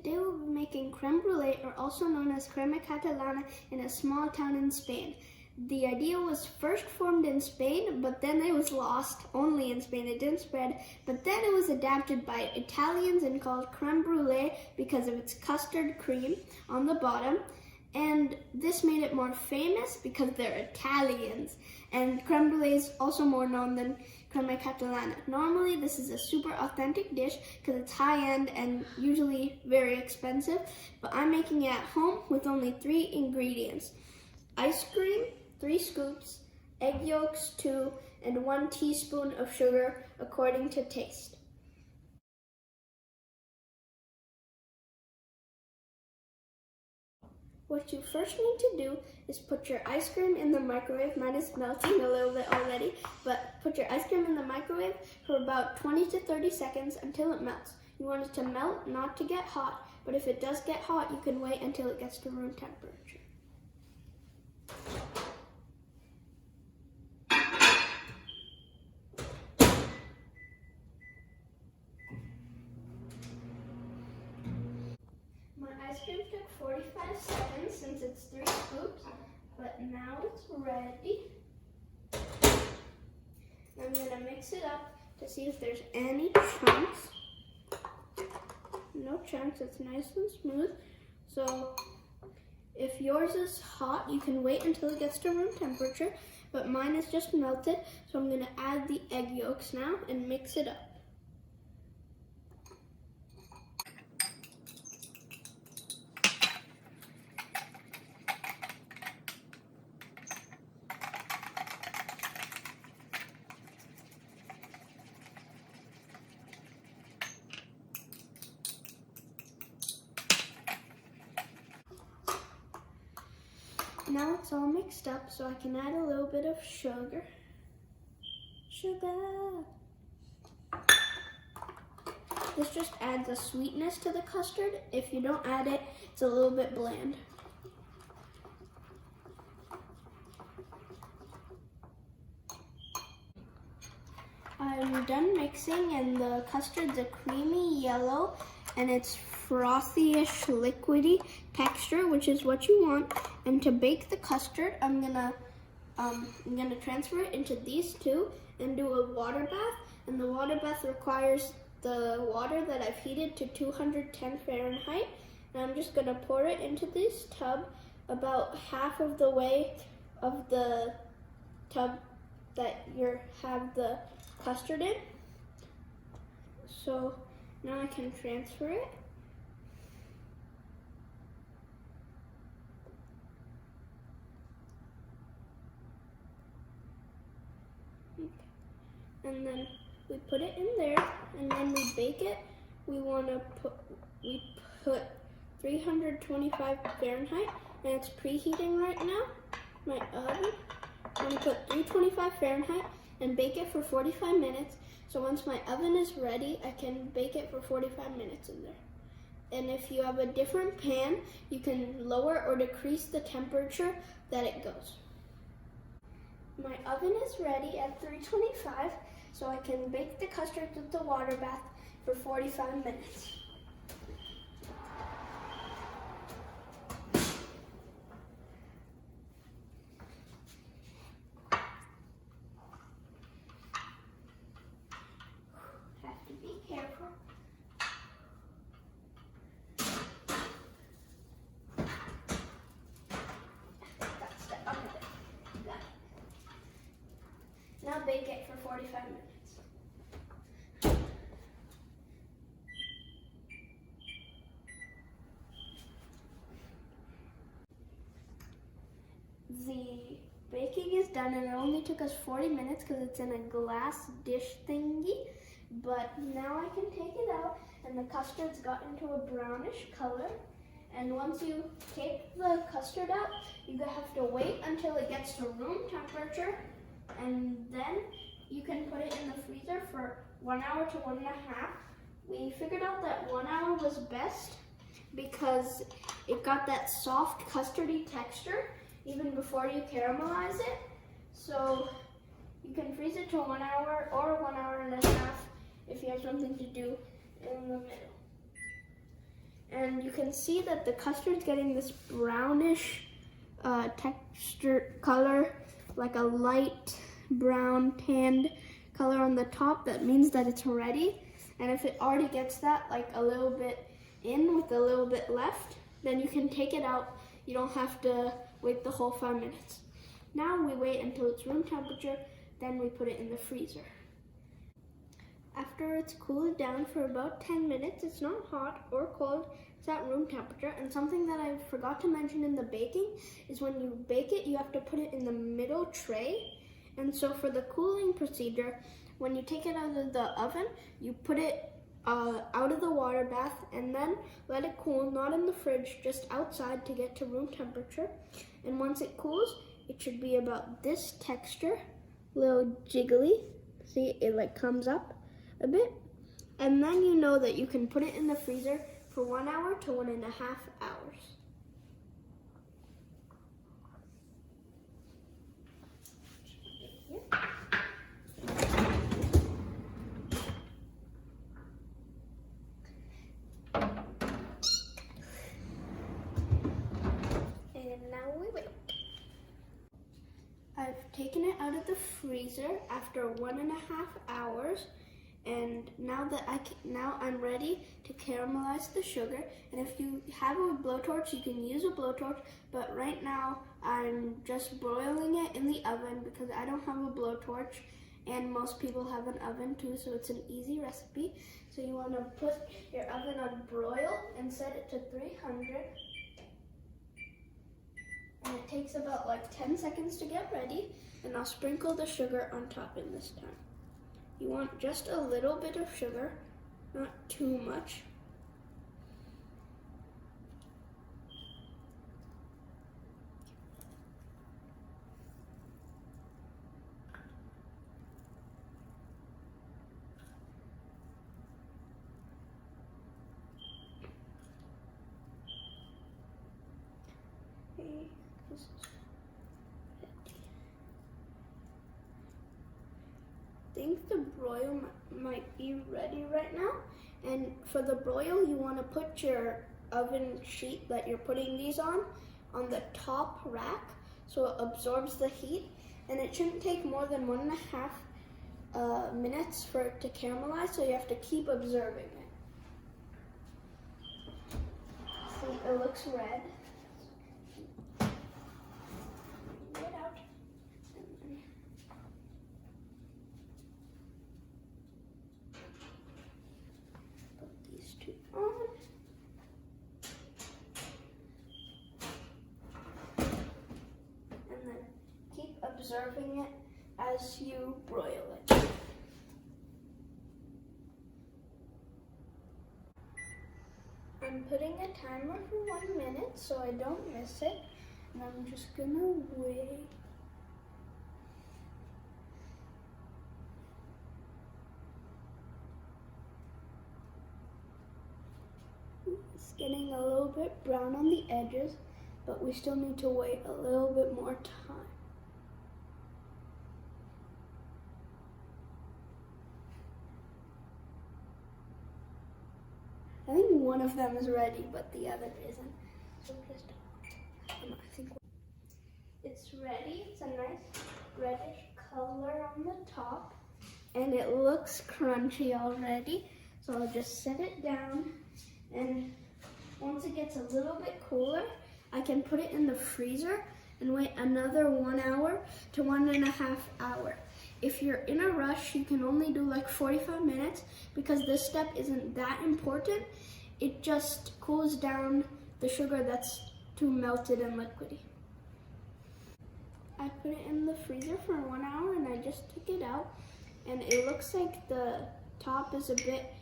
Today we'll be making crème brûlée, or also known as crema catalana, in a small town in Spain. The idea was first formed in Spain, but then it was lost only in Spain. It didn't spread, but then it was adapted by Italians and called crème brûlée because of its custard cream on the bottom. And this made it more famous because they're Italians. And crème brûlée is also more known than crema catalana. Normally, this is a super authentic dish because it's high-end and usually very expensive. But I'm making it at home with only 3 ingredients: ice cream, 3 scoops, egg yolks 2, and 1 teaspoon of sugar according to taste. What you first need to do is put your ice cream in the microwave. Mine is melting a little bit already, but put your ice cream in the microwave for about 20 to 30 seconds until it melts. You want it to melt, not to get hot, but if it does get hot, you can wait until it gets to room temperature. My ice cream took 45 seconds since it's 3 scoops, but now it's ready. I'm going to mix it up to see if there's any chunks. No chunks, it's nice and smooth. So if yours is hot, you can wait until it gets to room temperature, but mine is just melted, so I'm going to add the egg yolks now and mix it up. Now it's all mixed up, so I can add a little bit of sugar. This just adds a sweetness to the custard. If you don't add it, it's a little bit bland. I'm done mixing, and the custard's a creamy yellow, and it's frothy-ish liquidy texture, which is what you want. And to bake the custard, I'm gonna transfer it into these 2 and do a water bath. And the water bath requires the water that I've heated to 210 Fahrenheit. And I'm just gonna pour it into this tub about half of the way of the tub that you have the custard in. So now I can transfer it. And then we put it in there, and then we bake it. We put 325 Fahrenheit, and it's preheating right now. My oven, I'm gonna put 325 Fahrenheit and bake it for 45 minutes. So once my oven is ready, I can bake it for 45 minutes in there. And if you have a different pan, you can lower or decrease the temperature that it goes. My oven is ready at 325, so I can bake the custard with the water bath for 45 minutes. Have to be careful. That's the oven. Got it. Now bake it for 45 minutes. The baking is done, and it only took us 40 minutes because it's in a glass dish thingy. But now I can take it out, and the custard's got into a brownish color. And once you take the custard out, you have to wait until it gets to room temperature, and then you can put it in the freezer for 1 hour to 1.5. We figured out that 1 hour was best because it got that soft custardy texture even before you caramelize it. So you can freeze it to 1 hour or 1.5 hours if you have something to do in the middle. And you can see that the custard's getting this brownish texture color, like a light brown tanned color on the top. That means that it's ready. And if it already gets that, like a little bit in with a little bit left, then you can take it out. You don't have to wait the whole 5 minutes. Now we wait until it's room temperature, then we put it in the freezer. After it's cooled down for about 10 minutes, it's not hot or cold, it's at room temperature. And something that I forgot to mention in the baking is when you bake it, you have to put it in the middle tray. And so for the cooling procedure, when you take it out of the oven, you put it out of the water bath and then let it cool, not in the fridge, just outside to get to room temperature. And once it cools, it should be about this texture, a little jiggly. See, it like comes up a bit. And then you know that you can put it in the freezer for 1 hour to 1.5 hours. I've taken it out of the freezer after 1.5 hours, and now I'm ready to caramelize the sugar. And if you have a blowtorch, you can use a blowtorch, but right now I'm just broiling it in the oven because I don't have a blowtorch, and most people have an oven too, so it's an easy recipe. So you want to put your oven on broil and set it to 300. And it takes about like 10 seconds to get ready, and I'll sprinkle the sugar on top in this time. You want just a little bit of sugar, not too much. Okay, this is ready. I think the broil might be ready right now. And for the broil, you want to put your oven sheet that you're putting these on the top rack so it absorbs the heat. And it shouldn't take more than 1.5 minutes for it to caramelize, so you have to keep observing it. See, it looks red. Get out. Put these two on. And then keep observing it as you broil it. I'm putting a timer for 1 minute so I don't miss it. And I'm just gonna wait. It's getting a little bit brown on the edges, but we still need to wait a little bit more time. I think one of them is ready, but the other isn't. So just, I think it's ready. It's a nice reddish color on the top, and it looks crunchy already. So I'll just set it down, and once it gets a little bit cooler, I can put it in the freezer and wait another 1 hour to 1.5 hours. If you're in a rush, you can only do like 45 minutes because this step isn't that important. It just cools down the sugar that's too melted and liquidy. I put it in the freezer for 1 hour and I just took it out, and it looks like the top is a bit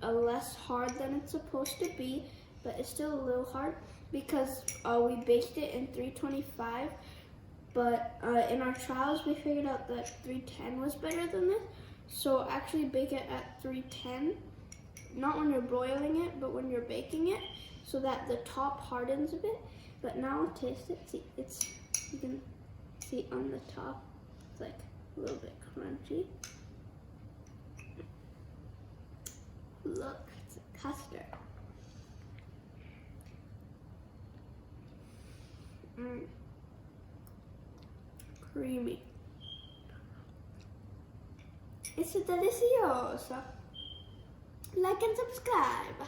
less hard than it's supposed to be, but it's still a little hard because we baked it in 325. But in our trials, we figured out that 310 was better than this. So actually bake it at 310, not when you're broiling it, but when you're baking it, so that the top hardens a bit. But now I'll taste it. See, you can see on the top, it's like a little bit crunchy. Look, it's a custard. Creamy. It's delicioso. Like and subscribe.